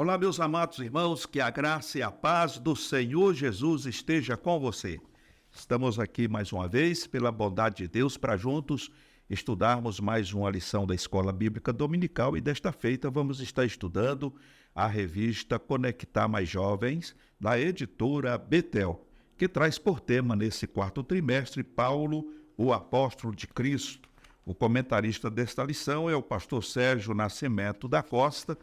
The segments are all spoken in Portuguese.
Olá, meus amados irmãos, que a graça e a paz do Senhor Jesus esteja com você. Estamos aqui mais uma vez, pela bondade de Deus, para juntos estudarmos mais uma lição da Escola Bíblica Dominical e desta feita vamos estar estudando a revista Conectar Mais Jovens, da editora Betel, que traz por tema nesse quarto trimestre Paulo, o apóstolo de Cristo. O comentarista desta lição é o pastor Sérgio Nascimento da Costa,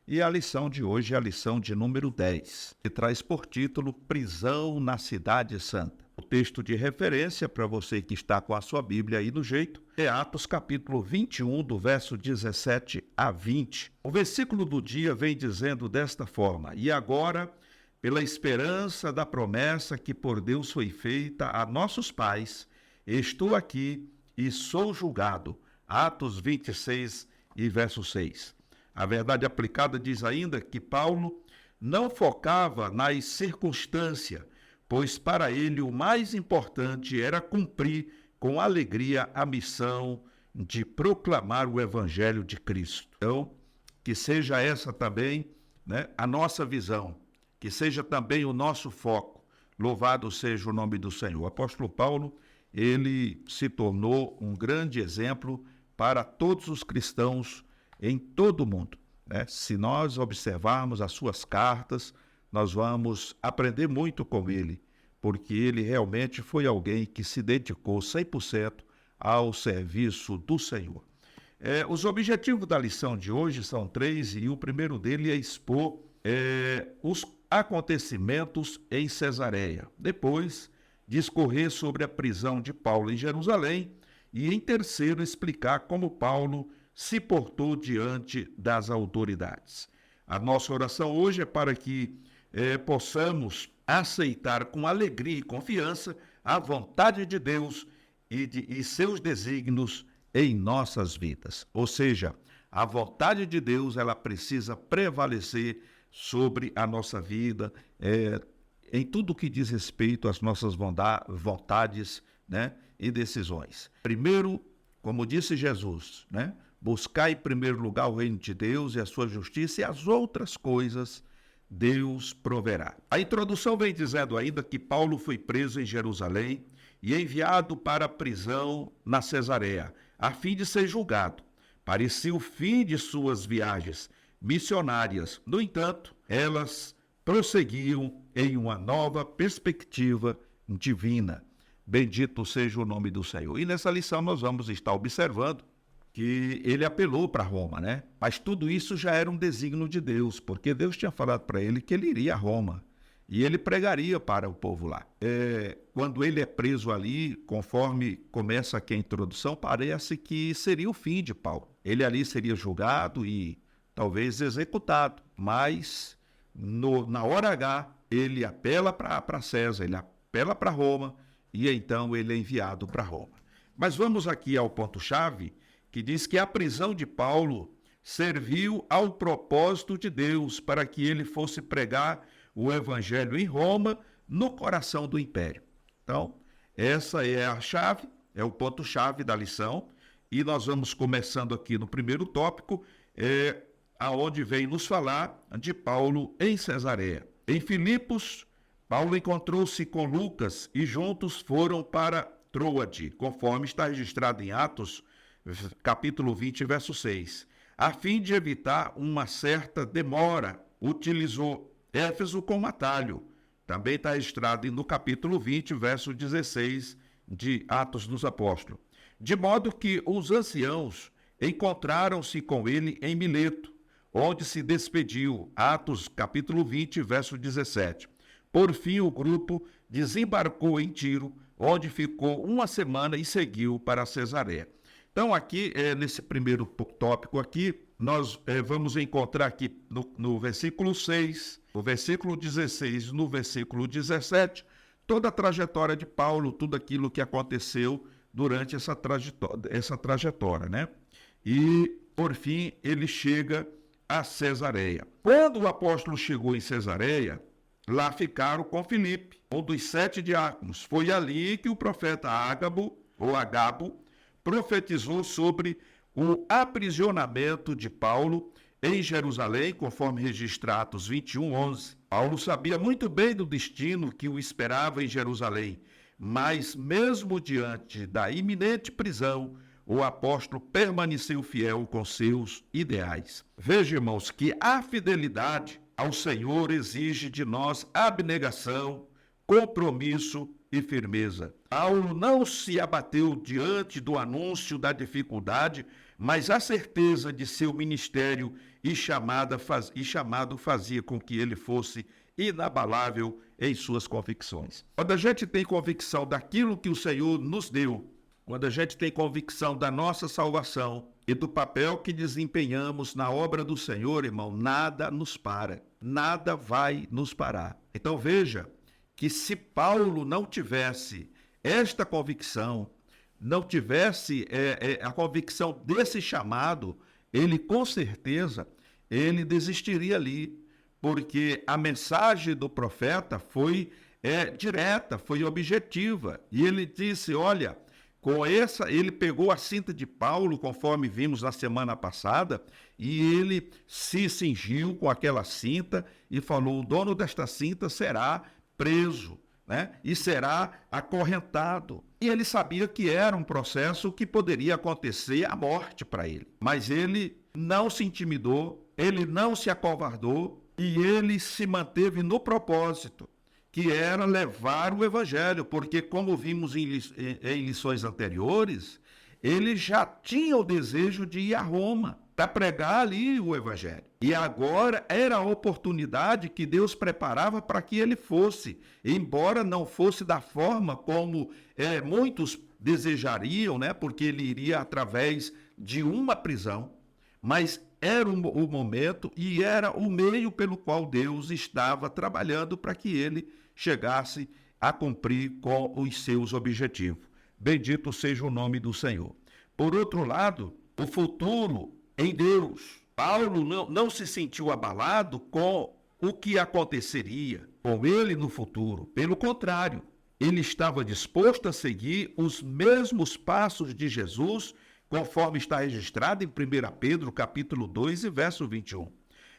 e a lição de hoje é a lição de número 10, que traz por título Prisão na Cidade Santa. O texto de referência, para você que está com a sua Bíblia aí no jeito, é Atos capítulo 21, do verso 17 a 20. O versículo do dia vem dizendo desta forma: E agora, pela esperança da promessa que por Deus foi feita a nossos pais, estou aqui e sou julgado. Atos 26 e verso 6. A verdade aplicada diz ainda que Paulo não focava nas circunstâncias, pois para ele o mais importante era cumprir com alegria a missão de proclamar o Evangelho de Cristo. Então, que seja essa também, a nossa visão, que seja também o nosso foco. Louvado seja o nome do Senhor. O apóstolo Paulo, ele se tornou um grande exemplo para todos os cristãos em todo o mundo. Se nós observarmos as suas cartas, nós vamos aprender muito com ele, porque ele realmente foi alguém que se dedicou 100% ao serviço do Senhor. Os objetivos da lição de hoje são 3, e o primeiro dele é expor os acontecimentos em Cesareia. Depois, discorrer sobre a prisão de Paulo em Jerusalém e, em terceiro, explicar como Paulo se portou diante das autoridades. A nossa oração hoje é para que possamos aceitar com alegria e confiança a vontade de Deus e seus desígnios em nossas vidas. Ou seja, a vontade de Deus, ela precisa prevalecer sobre a nossa vida, em tudo que diz respeito às nossas vontades, e decisões. Primeiro, como disse Jesus, buscar em primeiro lugar o reino de Deus e a sua justiça, e as outras coisas Deus proverá. A introdução vem dizendo ainda que Paulo foi preso em Jerusalém e enviado para a prisão na Cesareia, a fim de ser julgado. Parecia o fim de suas viagens missionárias. No entanto, elas prosseguiam em uma nova perspectiva divina. Bendito seja o nome do Senhor. E nessa lição nós vamos estar observando que ele apelou para Roma, Mas tudo isso já era um desígnio de Deus, porque Deus tinha falado para ele que ele iria a Roma e ele pregaria para o povo lá. Quando ele é preso ali, conforme começa aqui a introdução, parece que seria o fim de Paulo. Ele ali seria julgado e talvez executado, mas na hora H ele apela para César, ele apela para Roma e então ele é enviado para Roma. Mas vamos aqui ao ponto-chave, que diz que a prisão de Paulo serviu ao propósito de Deus para que ele fosse pregar o evangelho em Roma, no coração do império. Então, essa é a chave, é o ponto-chave da lição, e nós vamos começando aqui no primeiro tópico, aonde vem nos falar de Paulo em Cesareia. Em Filipos, Paulo encontrou-se com Lucas e juntos foram para Troade, conforme está registrado em Atos, capítulo 20, verso 6. A fim de evitar uma certa demora, utilizou Éfeso como atalho. Também está registrado no capítulo 20, verso 16 de Atos dos Apóstolos. De modo que os anciãos encontraram-se com ele em Mileto, onde se despediu. Atos capítulo 20, verso 17. Por fim, o grupo desembarcou em Tiro, onde ficou uma semana e seguiu para Cesareia. Então, aqui, nesse primeiro tópico aqui, nós vamos encontrar aqui no versículo 6, no versículo 16, no versículo 17, toda a trajetória de Paulo, tudo aquilo que aconteceu durante essa trajetória, E, por fim, ele chega a Cesareia. Quando o apóstolo chegou em Cesareia, lá ficaram com Filipe, um dos 7 diáconos. Foi ali que o profeta Agabo profetizou sobre o aprisionamento de Paulo em Jerusalém, conforme registra Atos 21:11. Paulo sabia muito bem do destino que o esperava em Jerusalém, mas mesmo diante da iminente prisão, o apóstolo permaneceu fiel com seus ideais. Veja, irmãos, que a fidelidade ao Senhor exige de nós abnegação, compromisso e firmeza. Paulo não se abateu diante do anúncio da dificuldade, mas a certeza de seu ministério e chamado fazia com que ele fosse inabalável em suas convicções. Quando a gente tem convicção daquilo que o Senhor nos deu, quando a gente tem convicção da nossa salvação e do papel que desempenhamos na obra do Senhor, irmão, nada nos para, nada vai nos parar. Então veja que se Paulo não tivesse esta convicção, não tivesse a convicção desse chamado, ele com certeza, ele desistiria ali, porque a mensagem do profeta foi direta, foi objetiva, e ele disse, olha, ele pegou a cinta de Paulo, conforme vimos na semana passada, e ele se cingiu com aquela cinta e falou, o dono desta cinta será preso, né? E será acorrentado. E ele sabia que era um processo que poderia acontecer a morte para ele. Mas ele não se intimidou, ele não se acovardou e ele se manteve no propósito, que era levar o evangelho, porque como vimos em lições anteriores, ele já tinha o desejo de ir a Roma para pregar ali o evangelho. E agora era a oportunidade que Deus preparava para que ele fosse, embora não fosse da forma como muitos desejariam, né? Porque ele iria através de uma prisão, mas era o momento e era o meio pelo qual Deus estava trabalhando para que ele chegasse a cumprir com os seus objetivos. Bendito seja o nome do Senhor. Por outro lado, o futuro em Deus. Paulo não se sentiu abalado com o que aconteceria com ele no futuro. Pelo contrário, ele estava disposto a seguir os mesmos passos de Jesus, conforme está registrado em 1 Pedro, capítulo 2, e verso 21.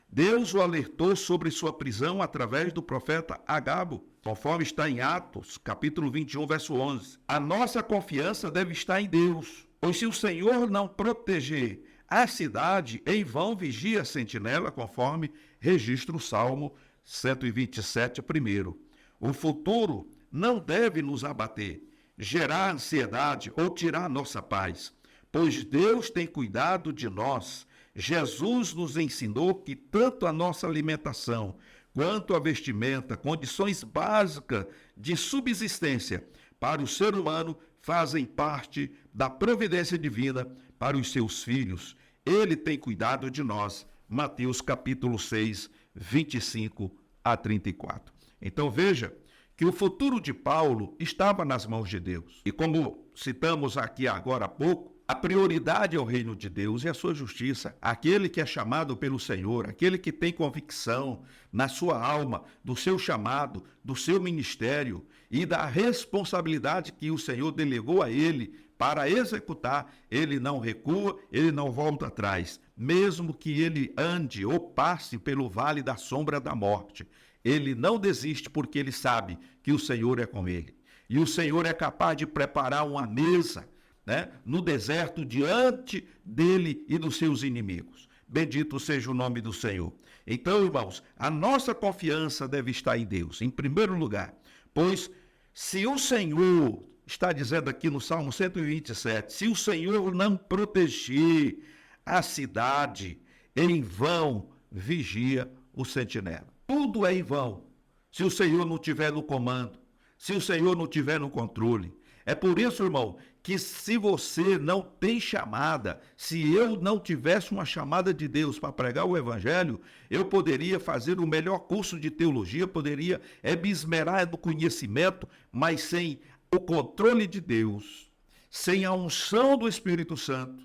Deus o alertou sobre sua prisão através do profeta Agabo, conforme está em Atos, capítulo 21, verso 11. A nossa confiança deve estar em Deus, pois se o Senhor não proteger a cidade, em vão vigia a sentinela, conforme registra o Salmo 127, primeiro. O futuro não deve nos abater, gerar ansiedade ou tirar nossa paz, pois Deus tem cuidado de nós. Jesus nos ensinou que tanto a nossa alimentação quanto a vestimenta, condições básicas de subsistência para o ser humano, fazem parte da providência divina para os seus filhos. Ele tem cuidado de nós. Mateus capítulo 6, 25 a 34. Então veja que o futuro de Paulo estava nas mãos de Deus. E como citamos aqui agora há pouco, a prioridade é o reino de Deus e a sua justiça. Aquele que é chamado pelo Senhor, aquele que tem convicção na sua alma do seu chamado, do seu ministério e da responsabilidade que o Senhor delegou a ele para executar, ele não recua, ele não volta atrás. Mesmo que ele ande ou passe pelo vale da sombra da morte, ele não desiste porque ele sabe que o Senhor é com ele. E o Senhor é capaz de preparar uma mesa, né, no deserto diante dele e dos seus inimigos. Bendito seja o nome do Senhor. Então, irmãos, a nossa confiança deve estar em Deus, em primeiro lugar. Pois se o Senhor, está dizendo aqui no Salmo 127, se o Senhor não proteger a cidade, em vão vigia o sentinela. Tudo é em vão, se o Senhor não estiver no comando, se o Senhor não estiver no controle. É por isso, irmão, que se você não tem chamada, se eu não tivesse uma chamada de Deus para pregar o evangelho, eu poderia fazer o melhor curso de teologia, poderia me esmerar no conhecimento, mas sem o controle de Deus, sem a unção do Espírito Santo,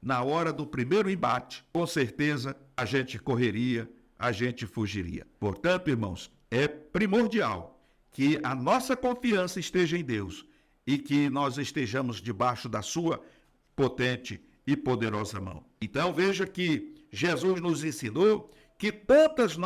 na hora do primeiro embate, com certeza a gente correria, a gente fugiria. Portanto, irmãos, é primordial que a nossa confiança esteja em Deus e que nós estejamos debaixo da sua potente e poderosa mão. Então veja que Jesus nos ensinou que tantas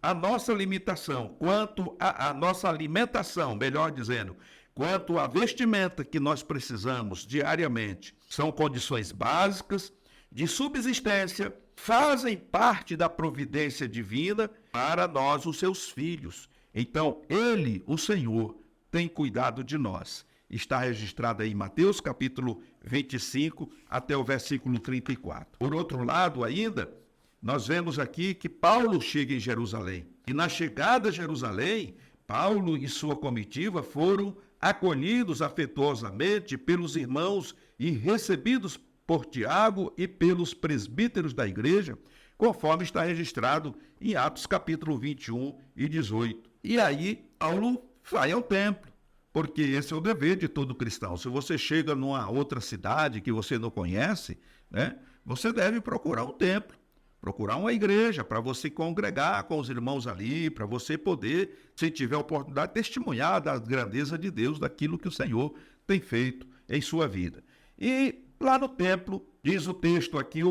a nossa limitação, quanto a nossa alimentação, melhor dizendo, quanto a vestimenta que nós precisamos diariamente, são condições básicas de subsistência, fazem parte da providência divina para nós, os seus filhos. Então, Ele, o Senhor, tem cuidado de nós. Está registrado aí em Mateus, capítulo 25, até o versículo 34. Por outro lado, ainda, nós vemos aqui que Paulo chega em Jerusalém. E na chegada a Jerusalém, Paulo e sua comitiva foram acolhidos afetuosamente pelos irmãos e recebidos por Tiago e pelos presbíteros da igreja, conforme está registrado em Atos capítulo 21 e 18. E aí, Paulo vai ao templo, porque esse é o dever de todo cristão. Se você chega numa outra cidade que você não conhece, né, você deve procurar um templo, procurar uma igreja para você congregar com os irmãos ali, para você poder, se tiver oportunidade, testemunhar da grandeza de Deus, daquilo que o Senhor tem feito em sua vida. E lá no templo, diz o texto aqui,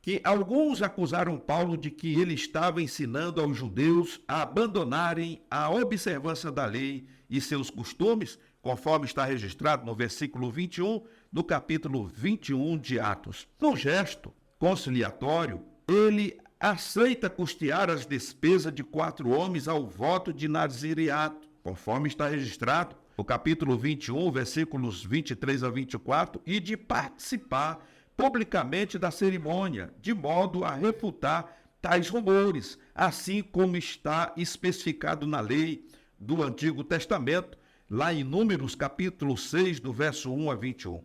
que alguns acusaram Paulo de que ele estava ensinando aos judeus a abandonarem a observância da lei e seus costumes, conforme está registrado no versículo 21 do capítulo 21 de Atos. Num gesto conciliatório, ele aceita custear as despesas de 4 homens ao voto de nazireato, conforme está registrado no capítulo 21, versículos 23 a 24, e de participar publicamente da cerimônia, de modo a refutar tais rumores, assim como está especificado na lei do Antigo Testamento, lá em Números, capítulo 6, do verso 1 a 21.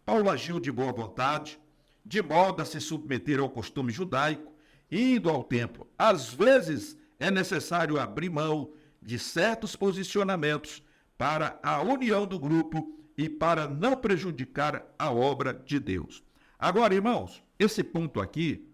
Paulo agiu de boa vontade, de modo a se submeter ao costume judaico, indo ao templo. Às vezes é necessário abrir mão de certos posicionamentos para a união do grupo e para não prejudicar a obra de Deus. Agora, irmãos, esse ponto aqui,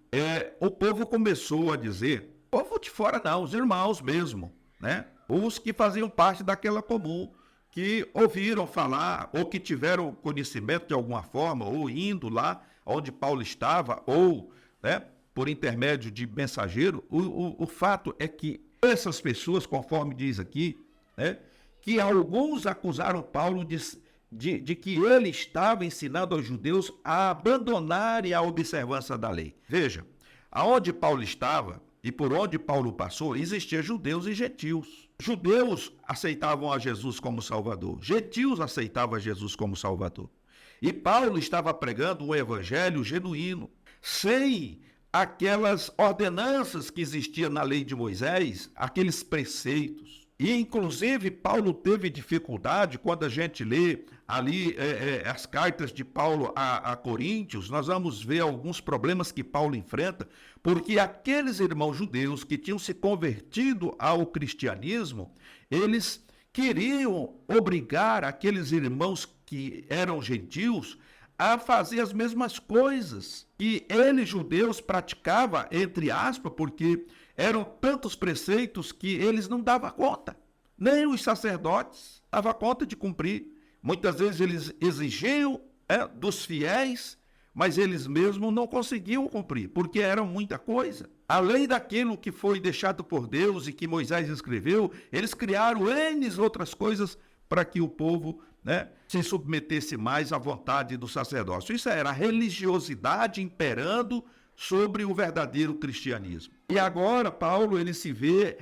o povo começou a dizer, povo de fora não, os irmãos mesmo, né? Os que faziam parte daquela comum, que ouviram falar, ou que tiveram conhecimento de alguma forma, ou indo lá onde Paulo estava, ou, né, por intermédio de mensageiro, o fato é que essas pessoas, conforme diz aqui, né, que alguns acusaram Paulo de que ele estava ensinando aos judeus a abandonarem a observância da lei. Veja, aonde Paulo estava e por onde Paulo passou, existiam judeus e gentios. Judeus aceitavam a Jesus como Salvador, gentios aceitavam a Jesus como Salvador. E Paulo estava pregando um evangelho genuíno, sem aquelas ordenanças que existiam na lei de Moisés, aqueles preceitos. E, inclusive, Paulo teve dificuldade, quando a gente lê ali as cartas de Paulo a Coríntios, nós vamos ver alguns problemas que Paulo enfrenta, porque aqueles irmãos judeus que tinham se convertido ao cristianismo, eles queriam obrigar aqueles irmãos que eram gentios a fazer as mesmas coisas que eles, judeus, praticavam, entre aspas, porque eram tantos preceitos que eles não davam conta. Nem os sacerdotes davam conta de cumprir. Muitas vezes eles exigiam dos fiéis, mas eles mesmos não conseguiam cumprir, porque era muita coisa. Além daquilo que foi deixado por Deus e que Moisés escreveu, eles criaram N outras coisas para que o povo, né, se submetesse mais à vontade do sacerdócio. Isso era a religiosidade imperando sobre o verdadeiro cristianismo. E agora Paulo ele se vê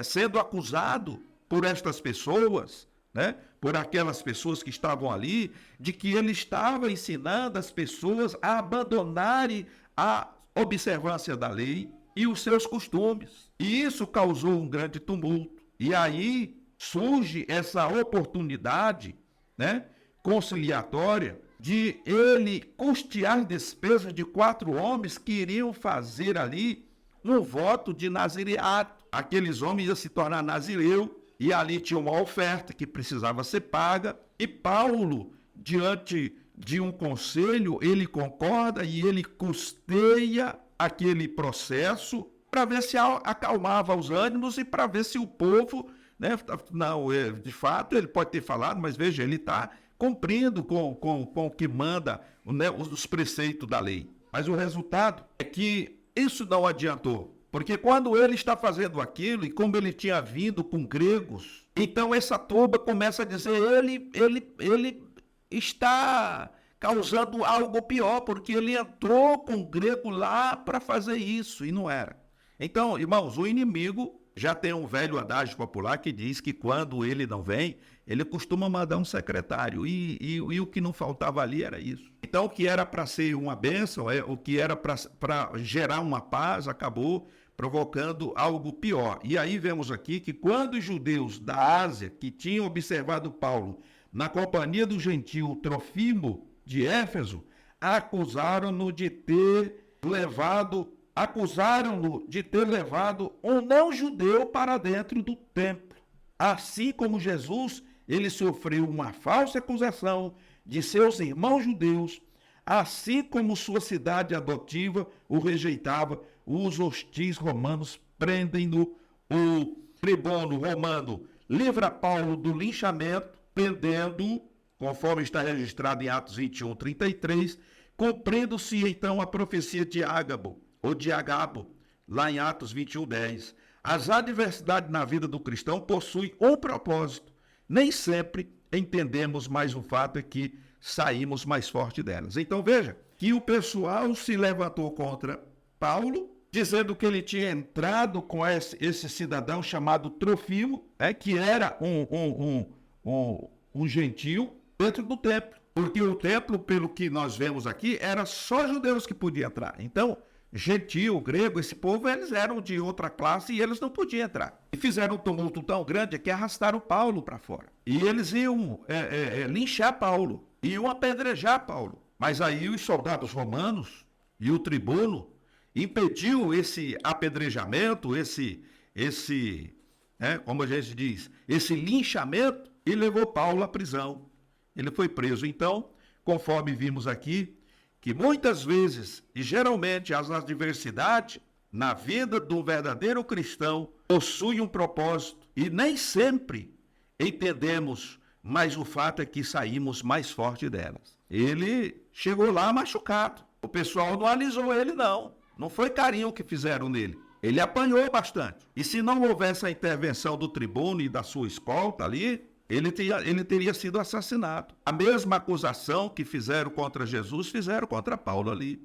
sendo acusado por estas pessoas, né, por aquelas pessoas que estavam ali, de que ele estava ensinando as pessoas a abandonarem a observância da lei e os seus costumes. E isso causou um grande tumulto. E aí surge essa oportunidade, né, conciliatória, de ele custear despesas de 4 homens que iriam fazer ali um voto de nazireato. Aqueles homens iam se tornar nazireu, e ali tinha uma oferta que precisava ser paga, e Paulo, diante de um conselho, ele concorda e ele custeia aquele processo para ver se acalmava os ânimos e para ver se o povo, né, não, de fato ele pode ter falado, mas veja, ele está cumprindo com o que manda, né, os preceitos da lei. Mas o resultado é que isso não adiantou. Porque quando ele está fazendo aquilo, e como ele tinha vindo com gregos, então essa turba começa a dizer, ele está causando algo pior, porque ele entrou com o grego lá para fazer isso, e não era. Então, irmãos, o inimigo já tem um velho adágio popular que diz que quando ele não vem, ele costuma mandar um secretário, e o que não faltava ali era isso. Então, o que era para ser uma bênção, o que era para gerar uma paz, acabou provocando algo pior. E aí vemos aqui que quando os judeus da Ásia, que tinham observado Paulo na companhia do gentil Trofimo de Éfeso, acusaram-no de ter levado um não-judeu para dentro do templo. Assim como Jesus, ele sofreu uma falsa acusação de seus irmãos judeus, assim como sua cidade adotiva o rejeitava, os hostis romanos prendem-no. O tribuno romano livra Paulo do linchamento, prendendo-o, conforme está registrado em Atos 21, 33, cumprindo-se então a profecia de Ágabo, ou de Agabo, lá em Atos 21, 10. As adversidades na vida do cristão possuem um propósito. Nem sempre entendemos, mas o fato é que saímos mais forte delas. Então veja que o pessoal se levantou contra Paulo, dizendo que ele tinha entrado com esse cidadão chamado Trofimo, que era um gentil, dentro do templo. Porque o templo, pelo que nós vemos aqui, era só judeus que podiam entrar. Então, gentil, grego, esse povo, eles eram de outra classe e eles não podiam entrar. E fizeram um tumulto tão grande que arrastaram Paulo para fora. E eles iam linchar Paulo, iam apedrejar Paulo. Mas aí os soldados romanos e o tribuno impediu esse apedrejamento, como a gente diz, esse linchamento, e levou Paulo à prisão. Ele foi preso. Então, conforme vimos aqui, que muitas vezes, e geralmente, as adversidades na vida do verdadeiro cristão possuem um propósito, e nem sempre entendemos, mas o fato é que saímos mais forte delas. Ele chegou lá machucado. O pessoal não alisou ele, não. Não foi carinho que fizeram nele. Ele apanhou bastante. E se não houvesse a intervenção do tribuno e da sua escolta ali, ele teria sido assassinado. A mesma acusação que fizeram contra Jesus, fizeram contra Paulo ali.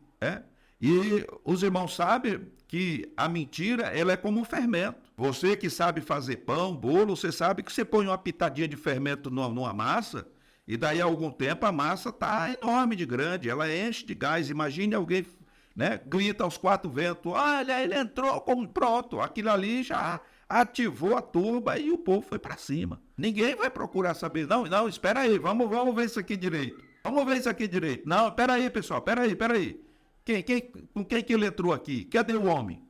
E os irmãos sabem que a mentira, ela é como um fermento. Você que sabe fazer pão, bolo, você sabe que você põe uma pitadinha de fermento numa massa, e daí a algum tempo a massa está enorme de grande, ela enche de gás. Imagine alguém, grita aos quatro ventos, olha, ele entrou, pronto, aquilo ali já ativou a turba e o povo foi para cima. Ninguém vai procurar saber, não, espera aí, vamos ver isso aqui direito. Não, espera aí, pessoal, espera aí. Com quem que ele entrou aqui? Cadê o homem?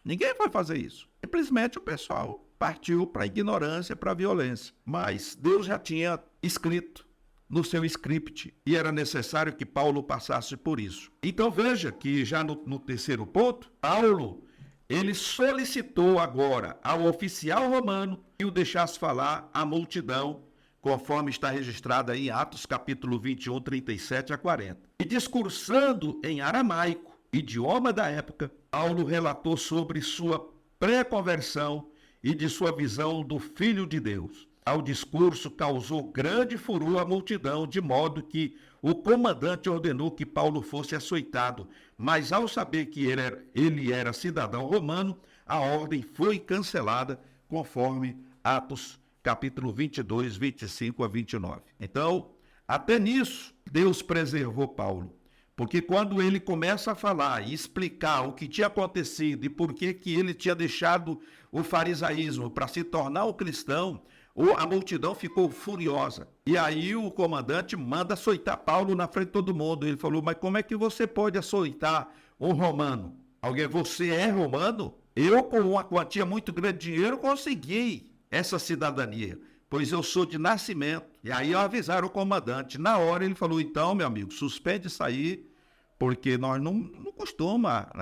Ninguém vai fazer isso. Simplesmente o pessoal partiu para a ignorância, para a violência. Mas Deus já tinha escrito no seu script e era necessário que Paulo passasse por isso. Então veja que já no terceiro ponto, Paulo, ele solicitou agora ao oficial romano que o deixasse falar à multidão, conforme está registrado aí em Atos capítulo 21, 37 a 40. E discursando em aramaico, idioma da época, Paulo relatou sobre sua pré-conversão e de sua visão do Filho de Deus. Ao discurso causou grande furor à multidão, de modo que o comandante ordenou que Paulo fosse açoitado, mas ao saber que ele era cidadão romano, a ordem foi cancelada, conforme Atos capítulo 22, 25 a 29. Então, até nisso, Deus preservou Paulo, porque quando ele começa a falar e explicar o que tinha acontecido e por que ele tinha deixado o farisaísmo para se tornar um cristão, a multidão ficou furiosa. E aí o comandante manda açoitar Paulo na frente de todo mundo. Ele falou, mas como é que você pode açoitar um romano? Você é romano? Eu, com uma quantia muito grande de dinheiro, consegui essa cidadania, pois eu sou de nascimento. E aí avisaram o comandante. Na hora ele falou, então, meu amigo, suspende isso aí, porque nós não costuma,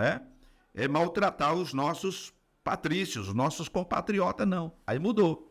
maltratar os nossos patrícios, os nossos compatriotas, não. Aí mudou,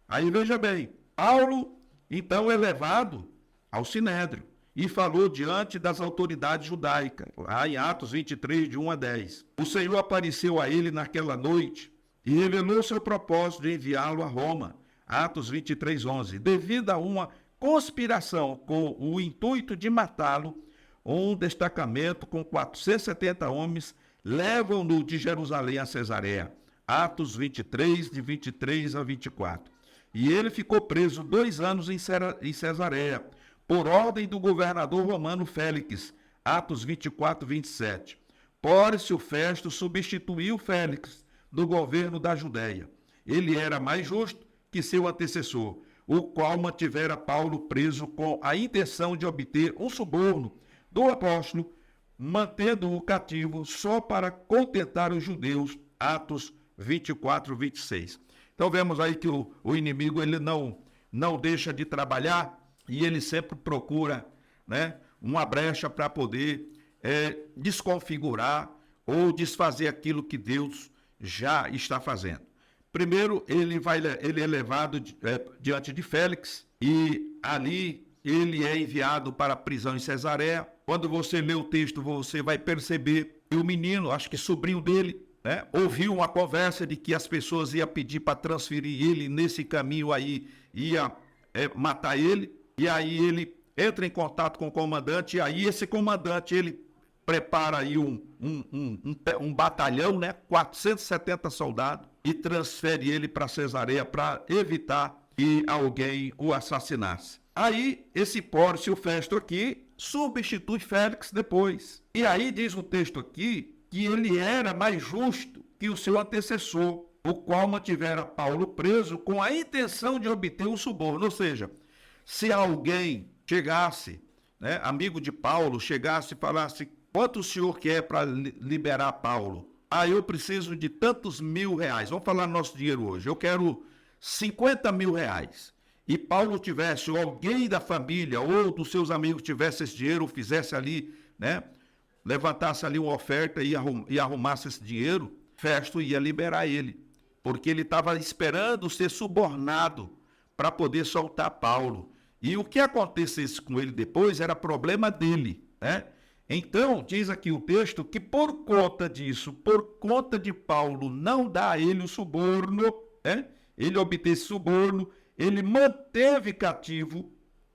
Aí veja bem, Paulo, então, é levado ao Sinédrio. e falou diante das autoridades judaicas, lá em Atos 23, de 1 a 10. O Senhor apareceu a ele naquela noite e revelou seu propósito de enviá-lo a Roma, Atos 23, 11. Devido a uma conspiração com o intuito de matá-lo, um destacamento com 470 homens levam-no de Jerusalém a Cesareia, Atos 23, de 23 a 24. E ele ficou preso 2 anos em Cesareia, por ordem do governador romano Félix, Atos 24, 27. Pórcio Festo substituiu Félix no governo da Judéia. Ele era mais justo que seu antecessor, o qual mantivera Paulo preso com a intenção de obter um suborno do apóstolo, mantendo-o cativo só para contentar os judeus, Atos 24, 26. Então vemos aí que o inimigo ele não deixa de trabalhar e ele sempre procura, né, uma brecha para poder desconfigurar ou desfazer aquilo que Deus já está fazendo. Primeiro, ele é levado diante de Félix e ali ele é enviado para a prisão em Cesareia. Quando você lê o texto, você vai perceber que o menino, acho que sobrinho dele, né, ouviu uma conversa de que as pessoas iam pedir para transferir ele, nesse caminho aí ia matar ele, e aí ele entra em contato com o comandante, e aí esse comandante, ele prepara aí um batalhão, né, 470 soldados, e transfere ele para Cesareia para evitar que alguém o assassinasse. Aí esse Pórcio Festo aqui substitui Félix depois. E aí diz o texto aqui que ele era mais justo que o seu antecessor, o qual mantivera Paulo preso com a intenção de obter um suborno. Ou seja, se alguém chegasse, né, amigo de Paulo, chegasse e falasse: quanto o senhor quer para liberar Paulo? Eu preciso de tantos R$1.000. Vamos falar nosso dinheiro hoje. Eu quero R$50.000. E Paulo tivesse, ou alguém da família ou dos seus amigos tivesse esse dinheiro, ou fizesse ali, né, levantasse ali uma oferta e arrumasse esse dinheiro, Festo ia liberar ele, porque ele estava esperando ser subornado para poder soltar Paulo. E o que acontecesse com ele depois era problema dele, né? Então, diz aqui o texto que por conta disso, por conta de Paulo não dar a ele o suborno, né, ele obter esse suborno, ele manteve cativo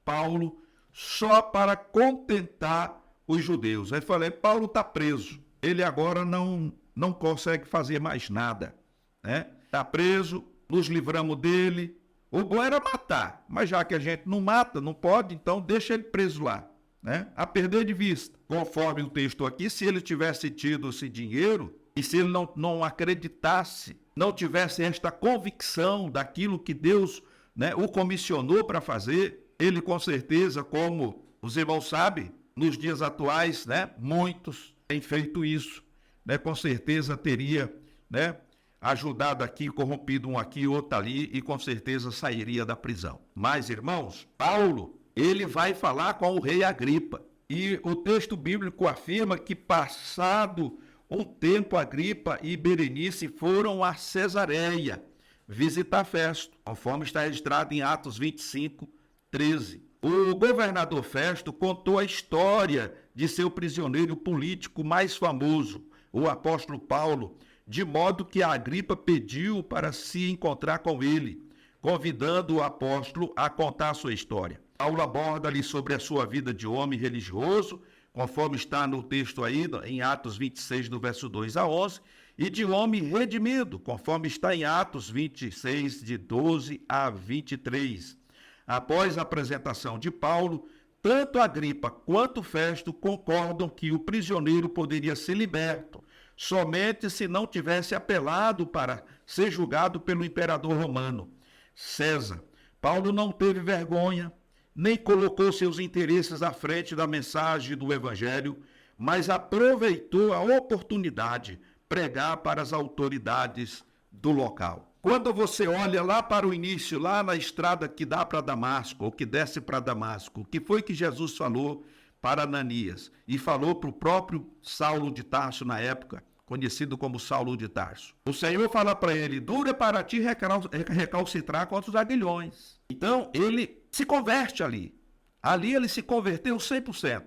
Paulo só para contentar os judeus. Aí falei: Paulo está preso, ele agora não consegue fazer mais nada, né? Está preso, nos livramos dele. O bom era matar, mas já que a gente não mata, não pode, então deixa ele preso lá, né? A perder de vista. Conforme o texto aqui, se ele tivesse tido esse dinheiro e se ele não acreditasse, não tivesse esta convicção daquilo que Deus, né, o comissionou para fazer, ele com certeza, como os irmãos sabem, nos dias atuais, né, muitos têm feito isso, né, com certeza teria, né, ajudado aqui, corrompido um aqui, outro ali, e com certeza sairia da prisão. Mas, irmãos, Paulo, ele vai falar com o rei Agripa, e o texto bíblico afirma que, passado um tempo, Agripa e Berenice foram a Cesareia visitar Festo, conforme está registrado em Atos 25, 13. O governador Festo contou a história de seu prisioneiro político mais famoso, o apóstolo Paulo, de modo que Agripa pediu para se encontrar com ele, convidando o apóstolo a contar a sua história. Paulo aborda ali sobre a sua vida de homem religioso, conforme está no texto aí, em Atos 26, do verso 2 a 11, e de homem redimido, conforme está em Atos 26, de 12 a 23. Após a apresentação de Paulo, tanto Agripa quanto Festo concordam que o prisioneiro poderia ser liberto, somente se não tivesse apelado para ser julgado pelo imperador romano, César. Paulo não teve vergonha, nem colocou seus interesses à frente da mensagem do evangelho, mas aproveitou a oportunidade pregar para as autoridades do local. Quando você olha lá para o início, lá na estrada que dá para Damasco, ou que desce para Damasco, o que foi que Jesus falou para Ananias? E falou para o próprio Saulo de Tarso na época, conhecido como Saulo de Tarso. O Senhor fala para ele: dura para ti recalcitrar contra os aguilhões. Então, ele se converte ali. Ali ele se converteu 100%.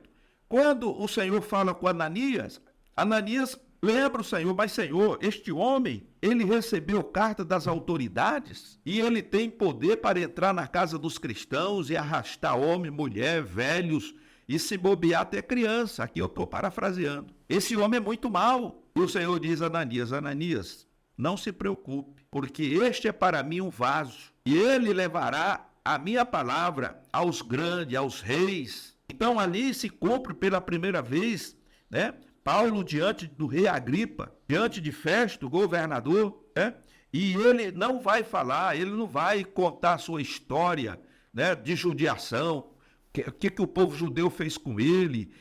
Quando o Senhor fala com Ananias, Ananias lembra o Senhor, mas Senhor, este homem, ele recebeu carta das autoridades e ele tem poder para entrar na casa dos cristãos e arrastar homem, mulher, velhos e se bobear até criança. Aqui eu estou parafraseando. Esse homem é muito mau. E o Senhor diz a Ananias, Ananias, não se preocupe, porque este é para mim um vaso e ele levará a minha palavra aos grandes, aos reis. Então ali se cumpre pela primeira vez, né? Paulo diante do rei Agripa, diante de Festo, governador, né? E ele não vai falar, ele não vai contar a sua história, né, de judiação, o que o povo judeu fez com ele,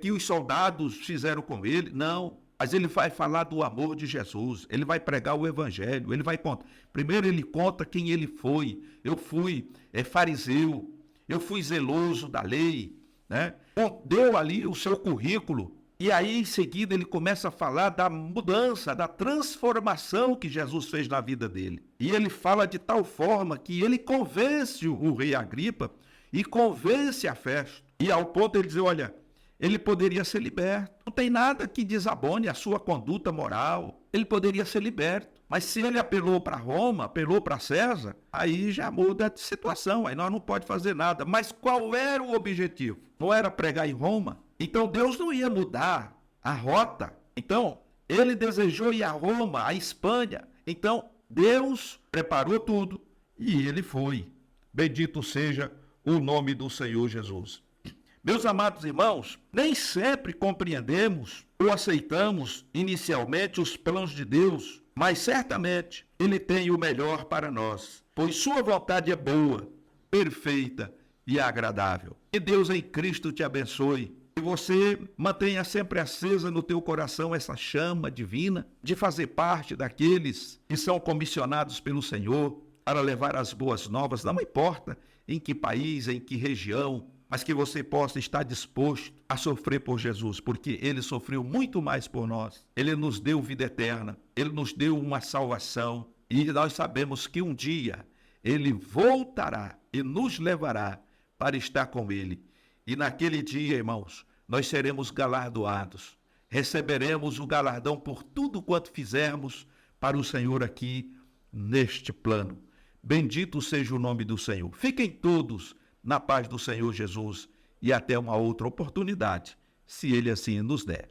que os soldados fizeram com ele, não. Mas ele vai falar do amor de Jesus, ele vai pregar o evangelho, ele vai contar. Primeiro ele conta quem ele foi. Eu fui fariseu, eu fui zeloso da lei, né? Deu ali o seu currículo. E aí, em seguida, ele começa a falar da mudança, da transformação que Jesus fez na vida dele. E ele fala de tal forma que ele convence o rei Agripa e convence a Festo. E ao ponto de ele dizer, olha, ele poderia ser liberto. Não tem nada que desabone a sua conduta moral. Ele poderia ser liberto. Mas se ele apelou para Roma, apelou para César, aí já muda a situação. Aí nós não podemos fazer nada. Mas qual era o objetivo? Não era pregar em Roma? Então Deus não ia mudar a rota. Então ele desejou ir a Roma, a Espanha. Então Deus preparou tudo e ele foi. Bendito seja o nome do Senhor Jesus. Meus amados irmãos, nem sempre compreendemos ou aceitamos inicialmente os planos de Deus, mas certamente Ele tem o melhor para nós, pois Sua vontade é boa, perfeita e agradável. Que Deus em Cristo te abençoe. Que você mantenha sempre acesa no teu coração essa chama divina de fazer parte daqueles que são comissionados pelo Senhor para levar as boas novas, não importa em que país, em que região, mas que você possa estar disposto a sofrer por Jesus, porque Ele sofreu muito mais por nós. Ele nos deu vida eterna, Ele nos deu uma salvação e nós sabemos que um dia Ele voltará e nos levará para estar com Ele. E naquele dia, irmãos, nós seremos galardoados, receberemos o galardão por tudo quanto fizermos para o Senhor aqui neste plano. Bendito seja o nome do Senhor. Fiquem todos na paz do Senhor Jesus e até uma outra oportunidade, se Ele assim nos der.